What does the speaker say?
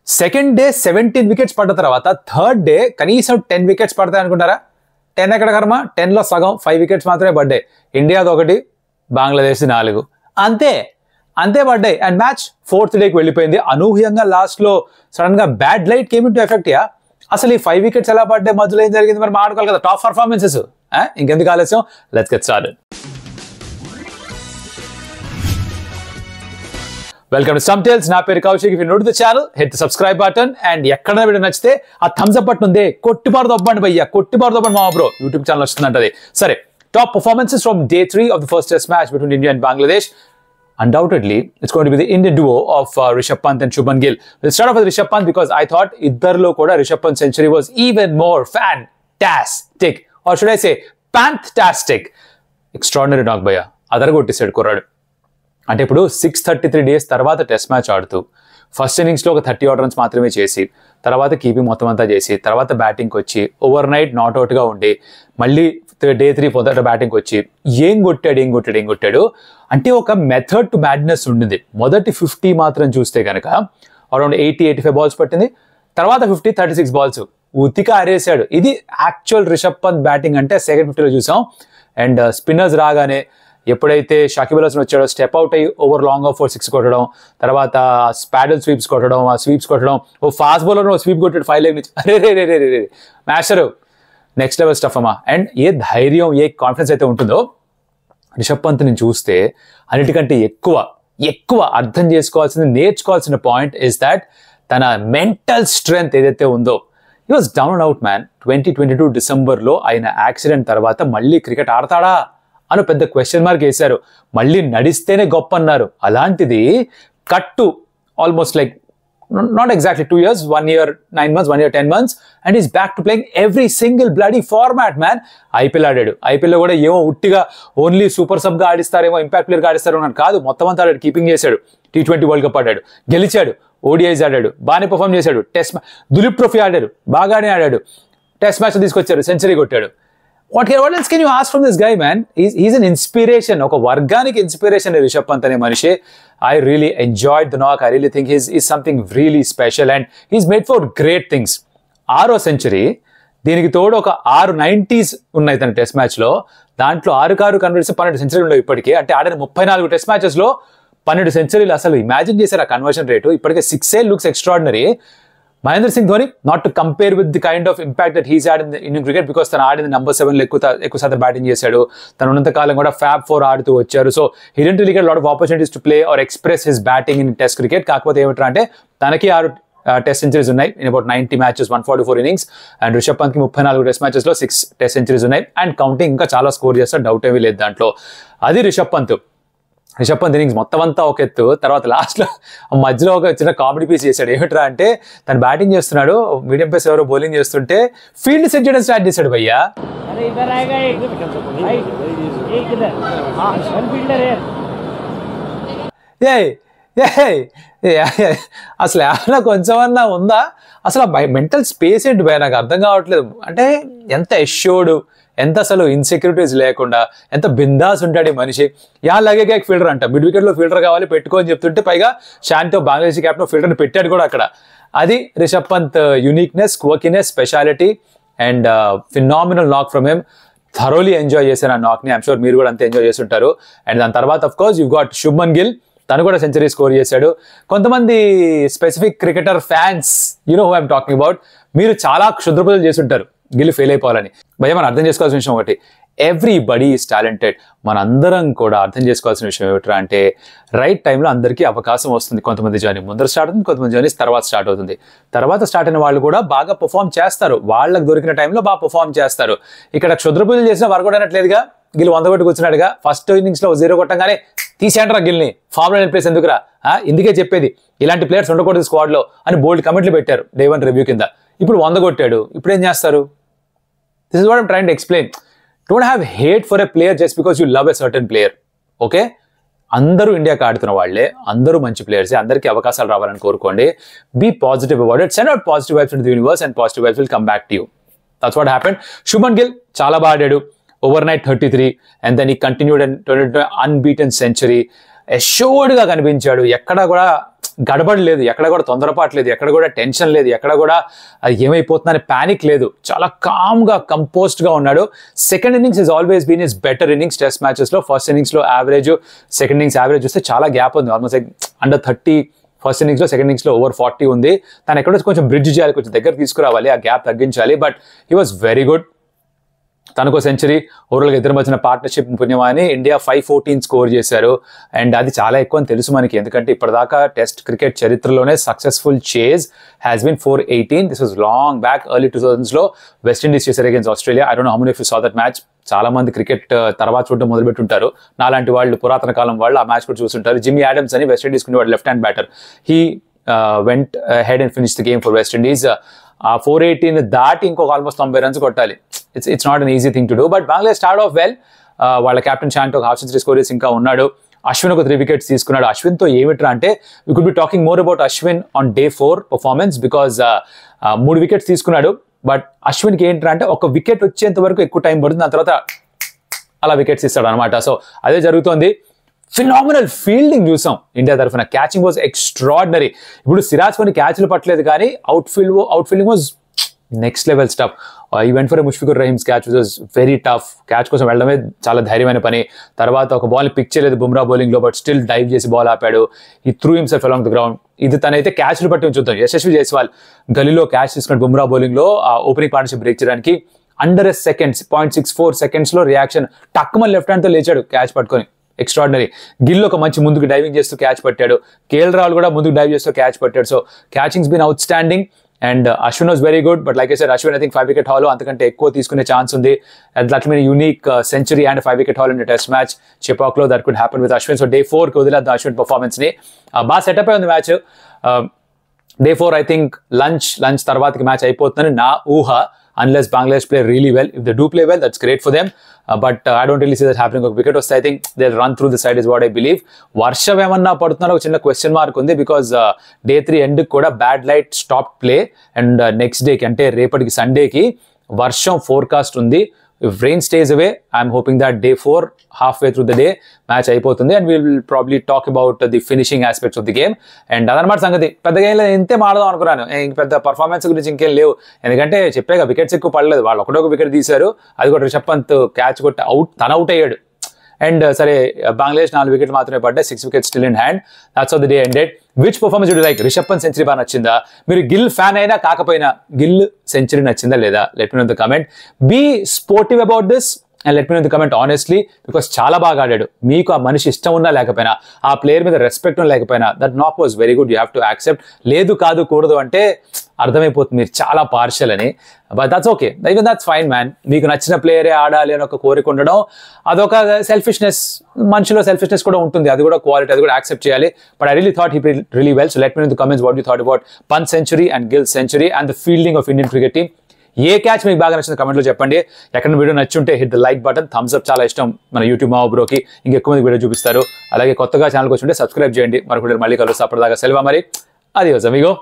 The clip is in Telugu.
సెకండ్ డే 17 వికెట్స్ పడ్డ తర్వాత థర్డ్ డే కనీసం 10 వికెట్స్ పడతాయి అనుకుంటారా? 10 ఎక్కడ కర్మ, 10లో సగం 5 వికెట్స్ మాత్రమే పడ్డాయి. ఇండియాది 1, బంగ్లాదేశ్ 4, అంతే పడ్డాయి. అండ్ మ్యాచ్ 4th డేకి వెళ్ళిపోయింది. అనూహ్యంగా లాస్ట్ లో సడన్ గా bad light came into effect. అసలు ఈ 5 వికెట్స్ ఎలా పడ్డాయి, మధ్యలో ఏం జరిగింది మరి మాట్లాడుకోవాలి కదా. Top performances. ఇంకెందుకు ఆలస్యం, let's get started. Welcome to some tales. నా పేరు Kaushik. If you new to the channel, hit the subscribe button. And ఎక్కడ వీడియో నచ్చితే ఆ థమ్స్ అప్ బటన్ ఉంది, కొట్టిపారు దొబ్బండి భయ్యా, కొట్టిపారు దొబ్బండి మా బ్రో. యూట్యూబ్ ఛానల్ వస్తుందంటది. సరే, top performances from day 3 of the first test match between India and Bangladesh. Undoubtedly, it's going to be the Indian duo of Rishabh Pant and Shubman Gill. We'll start off with Rishabh Pant because I thought iddarlo kuda Rishabh Pant's century was even more fantastic. Or should I say, pantastic. Extraordinary knock bhaiya. అదరగొట్టేసాడు కుర్రాడు. అంటే ఇప్పుడు 633 days తర్వాత టెస్ట్ మ్యాచ్ ఆడుతూ ఫస్ట్ ఇన్నింగ్స్లో ఒక 30 odd runs మాత్రమే చేసి, తర్వాత కీపింగ్ మొత్తం అంతా చేసి, తర్వాత బ్యాటింగ్కి వచ్చి ఓవర్ నైట్ నాట్అవుట్గా ఉండి, మళ్ళీ డే 3 పొద్దుట బ్యాటింగ్కి వచ్చి ఏం కొట్టాడు అంటే ఒక మెథడ్ టు మ్యాడ్నెస్ ఉండింది. మొదటి 50 మాత్రం చూస్తే కనుక అరౌండ్ 80-85 balls పట్టింది. తర్వాత 36 balls ఉతిగా ఆరేసాడు. ఇది యాక్చువల్ రిషబ్ పంత్ బ్యాటింగ్ అంటే సెకండ్ 50లో చూసాం. అండ్ స్పిన్నర్స్ రాగానే ఎప్పుడైతే షాకిబ్ అల్ హసన్ వచ్చాడో స్టెప్ అవుట్ అయ్యి ఓవర్ లాంగ్ ఆఫ్ 6 కొట్టడం, తర్వాత స్పాడల్ స్వీప్స్ కొట్టడం, ఆ స్వీప్స్ కొట్టడం, ఓ ఫాస్ట్ బౌలర్ స్వీప్ కొట్టాడు 5 leg నుంచి. అరే మ్యాషరు నెక్స్ట్ లెవెల్ స్టఫ్ అమ్మా. అండ్ ఏ ధైర్యం, ఏ కాన్ఫిడెన్స్ అయితే ఉంటుందో రిషబ్ పంత్ని చూస్తే అన్నిటికంటే ఎక్కువ అర్థం చేసుకోవాల్సింది, నేర్చుకోవాల్సిన పాయింట్ ఇస్ దాట్ తన మెంటల్ స్ట్రెంగ్త్ ఏదైతే ఉందో. He was down and out man. 2022 డిసెంబర్లో ఆయన యాక్సిడెంట్ తర్వాత మళ్ళీ క్రికెట్ ఆడతాడా అని పెద్ద క్వశ్చన్ మార్క్ వేశారు. మళ్ళీ నడిస్తేనే గొప్ప అన్నారు. అలాంటిది కట్టు almost like not exactly 2 years, 1 year 9 months, 1 year 10 months, and he's back to playing every single bloody format, man. IPL ఆడాడు. IPL లో కూడా ఏమో ఉట్టిగా ఓన్లీ సూపర్ సబ్ గా ఆడిస్తారేమో, ఇంపాక్ట్ ప్లేయర్ గా ఆడిస్తారు అన్నాడు కాదు. మొత్తం అంతా ఆడాడు. కీపింగ్ చేశాడు, T20 వరల్డ్ కప్ ఆడాడు, గెలిచాడు, ODIs ఆడాడు, బాగానే పర్ఫామ్ చేశాడు. టెస్ట్ దులీప్ ట్రోఫీ ఆడాడు, బాగానే ఆడాడు. టెస్ట్ మ్యాచ్ తీసుకొచ్చారు, సెంచరీ కొట్టాడు. What else can you ask from this guy, man? He's an inspiration. ఒక వర్గానికి ఇన్స్పిరేషన్ రిషబ్ పంత్ అనే మనిషి. I really enjoyed the knock. I really think he's something really special and he's made for great things. 6వ సెంచరీ, దీనికి తోడు ఒక 6 90s ఉన్నాయి తన టెస్ట్ మ్యాచ్లో. దాంట్లో 6 కన్వర్ట్స్ 12 సెంచరీలు ఉన్నాయి ఇప్పటికే. అంటే ఆడిన 34 టెస్ట్ మ్యాచెస్లో 12 సెంచరీలు. అసలు ఇమాజిన్ చేశారు ఆ కన్వర్షన్ రేటు. ఇప్పటికే 6 looks extraordinary. Mahendra Singh Dhoni, not to compare with the kind of impact that he's had in the Indian cricket, because తను ఆడింది number 7 ఎక్కువ శాతం బ్యాటింగ్ చేశాడు. తను ఉన్నంత కాలం కూడా Fab 4 ఆడుతూ వచ్చారు. So he didn't really get a lot of opportunities to play or express his batting in test cricket. కాకపోతే ఏమిట్రా అంటే తనకి 6 టెస్ట్ సెంచరీస్ ఉన్నాయి in about 90 matches, 144 innings. And Rishabh పంత్కి 34 టెస్ట్ మ్యాచెస్లో 6 టెస్ట్ సెంచరీస్ ఉన్నాయి. అండ్ కౌంటింగ్ ఇంకా చాలా స్కోర్ చేస్తాడు, డౌట్ ఏమీ లేదు దాంట్లో. అది రిషబ్ పంత్ ఇన్నింగ్స్ మొత్తం అంతా ఒక ఎత్తు. తర్వాత లాస్ట్లో మధ్యలో ఒక చిన్న కామెడీ పీస్ చేశాడు. ఏమిట్రా అంటే తను బ్యాటింగ్ చేస్తున్నాడు, మీడియం పేస్ ఎవరో బౌలింగ్ చేస్తుంటే ఫీల్డ్ సెట్ చేయడం స్టార్ట్ చేశాడు భయ్యా. అసలు ఏమన్నా కొంచెమన్నా ఉందా? అసలు మెంటల్ స్పేస్ ఏంటి భయ, నాకు అర్థం కావట్లేదు. అంటే ఎంత ఎష్యూర్డ్, ఎంత అసలు ఇన్సెక్యూరిటీస్ లేకుండా ఎంత బిందాస్ ఉంటాడు ఈ మనిషి. లాగే ఫీల్డర్ అంట, మిడ్ వికెట్లో ఫీల్డర్ కావాలి పెట్టుకో అని చెప్తుంటే పైగా శాంతో బంగ్లాదేశ్ క్యాప్టెన్ ఫీల్డర్ని పెట్టాడు కూడా అక్కడ. అది Rishabh Pant uniqueness, quirkiness, speciality and phenomenal knock from him. Thoroughly enjoy చేశాను ఆ నాక్ని. ఐమ్ షూర్ మీరు కూడా అంతే ఎంజాయ్ చేస్తుంటారు. అండ్ దాని తర్వాత of course you got Shubman Gill. తను కూడా సెంచరీ స్కోర్ చేశాడు. కొంతమంది specific cricketer fans, you know who I'm talking about, మీరు చాలా క్షుద్రపదులు చేస్తుంటారు గిల్ ఫెయిల్ అయిపోవాలని. భయ మనం అర్థం చేసుకోవాల్సిన విషయం ఒకటి, ఎవ్రీబడీ ఈజ్ టాలెంటెడ్. మనందరం కూడా అర్థం చేసుకోవాల్సిన విషయం ఏమిట్రా అంటే రైట్ టైంలో అందరికీ అవకాశం వస్తుంది. కొంతమంది జర్నీ ముందర స్టార్ట్ అవుతుంది, కొంతమంది జర్నీ తర్వాత స్టార్ట్ అవుతుంది. తర్వాత స్టార్ట్ అయిన వాళ్ళు కూడా బాగా పర్ఫామ్ చేస్తారు, వాళ్ళకి దొరికిన టైంలో బాగా పర్ఫామ్ చేస్తారు. ఇక్కడ క్షుద్రపూజలు చేసిన వారు కూడా అనట్లేదుగా. గిల్ 100 కొట్టి కూర్చున్నాడుగా. ఫస్ట్ ఇన్నింగ్స్లో 0 కొట్టంగానే తీసేంటరా గిల్ని, ఫామ్లో ప్లేస్ ఎందుకురా, ఇందుకే చెప్పేది ఇలాంటి ప్లేయర్స్ ఉండకూడదు స్క్వాడ్లో అని బోల్డ్ కమెంట్లు పెట్టారు డే 1 రివ్యూ కింద. ఇప్పుడు 100 కొట్టాడు, ఇప్పుడు ఏం చేస్తారు? This is what I'm trying to explain. Don't have hate for a player just because you love a certain player. Okay, అందరూ ఇండియాకి ఆడుతున్న వాళ్ళే, అందరూ మంచి ప్లేయర్సే, అందరికీ అవకాశాలు రావాలని కోరుకోండి. Be positive about it, send out positive vibes into the universe and positive vibes will come back to you. That's what happened. Shubman Gill చాలా బాగా ఆడాడు. Overnight 33 and then he continued and turned into an unbeaten century. Assured గా కనిపించాడు. ఎక్కడా కూడా గడబడి లేదు, ఎక్కడ కూడా తొందరపాటు లేదు, ఎక్కడ కూడా టెన్షన్ లేదు, ఎక్కడ కూడా అది ఏమైపోతుందని ప్యానిక్ లేదు. చాలా కామ్గా కంపోజ్డ్గా ఉన్నాడు. Second innings is always been is better innings test మ్యాచెస్లో. ఫస్ట్ ఇన్నింగ్స్లో యావరేజ్, సెకండ్ ఇన్నింగ్స్ యావరేజ్ చూస్తే చాలా గ్యాప్ ఉంది, ఆల్మోస్ట్ లైక్ అండర్ 30 ఫస్ట్ ఇన్నింగ్స్లో, సెకండ్ ఇన్నింగ్స్లో ఓవర్ 40 ఉంది. తను ఎక్కడో కొంచెం బ్రిడ్జ్ చేయాలి, కొంచెం దగ్గర తీసుకురావాలి, ఆ గ్యాప్ తగ్గించాలి. But he was very good. తనకు సెంచరీ, ఓవరాల్గా ఇద్దరు మధ్యన పార్ట్నర్షిప్ పుణ్యమాని ఇండియా 514 స్కోర్ చేశారు. అండ్ అది చాలా ఎక్కువ అని తెలుసు మనకి, ఎందుకంటే ఇప్పటిదాకా టెస్ట్ క్రికెట్ చరిత్రలోనే successful chase has been 418. This was long back early 2000s West Indies చేశారు against Australia. I don't know how many of you saw that match. చాలా మంది క్రికెట్ తర్వాత చూడడం మొదలుపెట్టుంటారు, నాలాంటి వాళ్ళు పురాతన కాలం వాళ్ళు ఆ మ్యాచ్ కూడా చూస్తుంటారు. జిమ్మీ ఆడమ్స్ అని వెస్టిండీస్ వాడు left hand batter, he went head and finish the game for West Indies. ఆ 418 దాటి ఇంకొక ఆల్మోస్ట్ 90 runs కొట్టాలి. It's not an easy thing to do. But Bangladesh start off well. వాళ్ళ captain Shanto half century score చేసి ఇంకా ఉన్నాడు. అశ్విన్ ఒక 3 wickets తీసుకున్నాడు. అశ్విన్తో ఏమిట్రా అంటే we could be talking more about Ashwin on Day 4 performance, because 3 wickets తీసుకున్నాడు. బట్ అశ్విన్కి ఏంట్రా అంటే ఒక వికెట్ వచ్చేంత వరకు ఎక్కువ టైం పడుతుంది, దాని తర్వాత అలా వికెట్స్ ఇస్తాడు అనమాట. సో అదే జరుగుతోంది. ఫినామినల్ ఫీల్డింగ్ చూసాం ఇండియా తరఫున. Catching was extraordinary. ఇప్పుడు సిరాజ్ కొన్ని క్యాచ్లు పట్టలేదు, కానీ out fielding was next level stuff. He went for Mushfiqur Rahim's catch was very tough. Catch కోసం వెళ్ళడమే చాలా ధైర్యమైన పని. తర్వాత ఒక బాల్ పిక్ చేయలేదు బుమ్రా బౌలింగ్లో, బట్ స్టిల్ డైవ్ చేసి బాల్ ఆపాడు. ఈ through himself along the ground. ఇది తనైతే క్యాచ్లు పట్టి చూద్దాం. యశస్వి జైస్వాల్ గలీలో క్యాచ్ తీసుకున్నాడు బుమ్రా బౌలింగ్లో, ఆ ఓపెనింగ్ పార్ట్నర్షిప్ బ్రేక్ చేయడానికి. Under a seconds 0.64 seconds reaction, టక్కుమని లెఫ్ట్ హ్యాండ్తో లేచాడు క్యాచ్ పట్టుకొని. ఎక్స్ట్రాడినరీ. గిల్ ఒక మంచి ముందుకు డైవింగ్ చేస్తూ క్యాచ్ పట్టాడు. కేఎల్ రాహుల్ కూడా ముందుకు డైవ్ చేస్తూ క్యాచ్ పట్టాడు. So catching's been outstanding. And Ashwin was very good. But like I said, Ashwin I think 5 wicket haul అంతకంటే ఎక్కువ తీసుకునే ఛాన్స్ ఉంది. That mean unique century and 5 wicket haul in test match చెపాక్లో that could happen with Ashwin. So Day 4 కి వదిలేద్దాం అశ్విన్ పర్ఫార్మెన్స్ని. బాగా సెటప్ అయి ఉంది match. Day 4 I think lunch తర్వాతకి మ్యాచ్ అయిపోతుందని నా ఊహ, unless Bangladesh play really well. If they do play well, that's great for them. But I don't really see that happening. ఒక వికెట్ వస్తే I think they'll run through the side is what I believe. వర్షం ఏమన్నా పడుతున్నారో ఒక చిన్న క్వశ్చన్ మార్క్ ఉంది, బికాజ్ Day 3 ఎండ్ కూడా bad light stop play. And next డేకి అంటే రేపటికి సండేకి వర్షం ఫోర్కాస్ట్ ఉంది. If rain stays away, I'm hoping that Day 4 halfway through the day match అయిపోతుంది. And we'll probably talk about the finishing aspects of the game. And అదనమాట సంగతి. పెద్ద గేమ్లో ఇంతే మాడదాం అనుకున్నాను, ఇంక పెద్ద పర్ఫార్మెన్స్ గురించి ఇంకేం లేవు. ఎందుకంటే చెప్పాక వికెట్స్ ఎక్కువ పడలేదు, వాళ్ళు ఒకటొక వికెట్ తీశారు. అది కూడా రిషబ్ పంత్ క్యాచ్ కొట్టి అవుట్ అయ్యాడు. అండ్ సరే బంగ్లాదేశ్ 4 wickets మాత్రమే పడ్డాయి, 6 wickets still in hand. That's how the day ended. Which performance would you like? Rishabh Pant century బాగా నచ్చిందా? మీరు గిల్ ఫ్యాన్ అయినా కాకపోయినా గిల్ సెంచరీ నచ్చిందా లేదా? Let me know in the comment. Be sportive about this and let me know in the comment honestly, because చాలా బాగా ఆడాడు. మీకు ఆ మనిషి ఇష్టం ఉన్నా లేకపోయినా, ఆ ప్లేయర్ మీద రెస్పెక్ట్ ఉన్నా లేకపోయినా, దట్ నాక్ was very good. You have to accept. లేదు కాదు కూడదు అంటే అర్థమైపోతుంది మీరు చాలా పార్షల్ అని. But that's okay, even that's fine man. మీకు నచ్చిన ప్లేయరే ఆడాలి అని ఒక కోరిక ఉండడం అదొక సెల్ఫిష్నెస్. మనిషిలో సెల్ఫిష్నెస్ కూడా ఉంటుంది, అది కూడా క్వాలిటీ, అది కూడా యాక్సెప్ట్ చేయాలి. But I really thought he played really well. So let me know in the comments what you thought about Pant century and Gill century and the fielding of Indian cricket team. ఏ క్యాచ్ మీకు బాగా నచ్చింది కమెంట్లో చెప్పండి. ఎక్కడ వీడియో నచ్చుంటే hit the like button. Thumbs up చాలా ఇష్టం మన యూట్యూబ్ మా బ్రోకి, ఇంకెక్కువ మంది వీడియో చూపిస్తారు. అలాగే కొత్తగా ఛానల్కి వచ్చి ఉంటే సబ్స్క్రైబ్ చేయండి. మరొకటి మళ్ళీ కలుస్తా. అప్పటిదాకా సెలవు మరి. అది అమిగో.